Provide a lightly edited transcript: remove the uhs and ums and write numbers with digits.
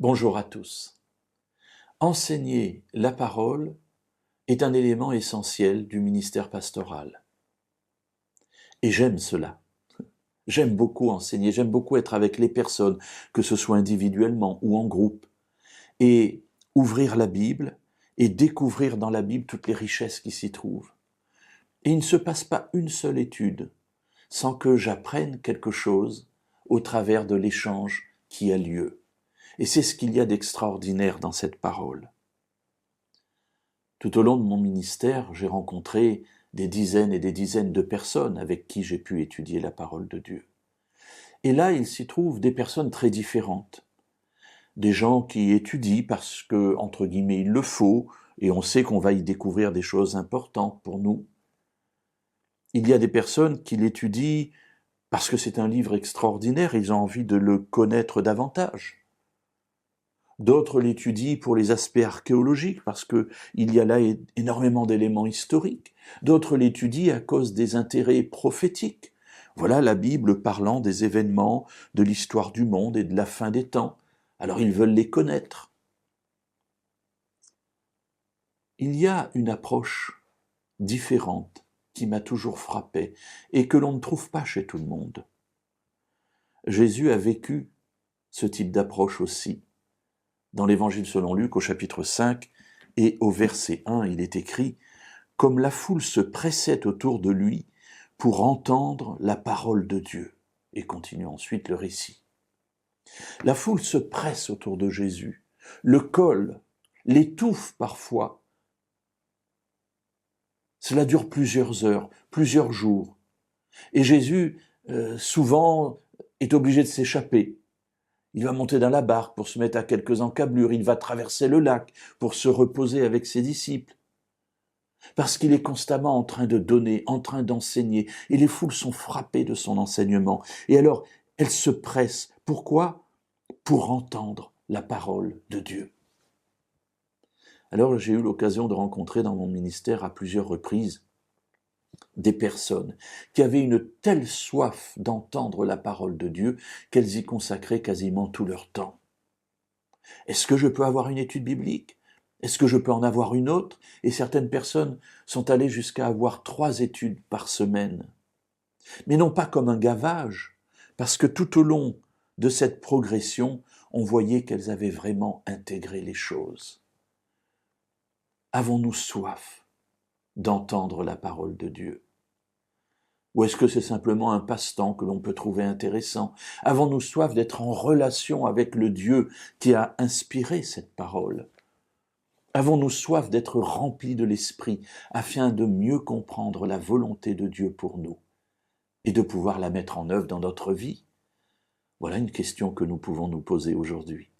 Bonjour à tous. Enseigner la parole est un élément essentiel du ministère pastoral. Et j'aime cela. J'aime beaucoup enseigner, j'aime beaucoup être avec les personnes, que ce soit individuellement ou en groupe, et ouvrir la Bible et découvrir dans la Bible toutes les richesses qui s'y trouvent. Et il ne se passe pas une seule étude sans que j'apprenne quelque chose au travers de l'échange qui a lieu. Et c'est ce qu'il y a d'extraordinaire dans cette parole. Tout au long de mon ministère, j'ai rencontré des dizaines et des dizaines de personnes avec qui j'ai pu étudier la parole de Dieu. Et là, il s'y trouve des personnes très différentes. Des gens qui étudient parce que, entre guillemets, il le faut, et on sait qu'on va y découvrir des choses importantes pour nous. Il y a des personnes qui l'étudient parce que c'est un livre extraordinaire, ils ont envie de le connaître davantage. D'autres l'étudient pour les aspects archéologiques, parce qu'il y a là énormément d'éléments historiques. D'autres l'étudient à cause des intérêts prophétiques. Voilà la Bible parlant des événements de l'histoire du monde et de la fin des temps. Alors ils veulent les connaître. Il y a une approche différente qui m'a toujours frappé et que l'on ne trouve pas chez tout le monde. Jésus a vécu ce type d'approche aussi. Dans l'Évangile selon Luc, au chapitre 5 et au verset 1, il est écrit « Comme la foule se pressait autour de lui pour entendre la parole de Dieu ». Et continue ensuite le récit. La foule se presse autour de Jésus, le colle, l'étouffe parfois. Cela dure plusieurs heures, plusieurs jours. Et Jésus, souvent, est obligé de s'échapper. Il va monter dans la barque pour se mettre à quelques encablures, il va traverser le lac pour se reposer avec ses disciples. Parce qu'il est constamment en train de donner, en train d'enseigner, et les foules sont frappées de son enseignement. Et alors, elles se pressent. Pourquoi ? Pour entendre la parole de Dieu. Alors, j'ai eu l'occasion de rencontrer dans mon ministère à plusieurs reprises des personnes qui avaient une telle soif d'entendre la parole de Dieu qu'elles y consacraient quasiment tout leur temps. Est-ce que je peux avoir une étude biblique ? Est-ce que je peux en avoir une autre ? Et certaines personnes sont allées jusqu'à avoir 3 études par semaine. Mais non pas comme un gavage, parce que tout au long de cette progression, on voyait qu'elles avaient vraiment intégré les choses. Avons-nous soif d'entendre la parole de Dieu ? Ou est-ce que c'est simplement un passe-temps que l'on peut trouver intéressant ? Avons-nous soif d'être en relation avec le Dieu qui a inspiré cette parole ? Avons-nous soif d'être remplis de l'Esprit afin de mieux comprendre la volonté de Dieu pour nous et de pouvoir la mettre en œuvre dans notre vie ? Voilà une question que nous pouvons nous poser aujourd'hui.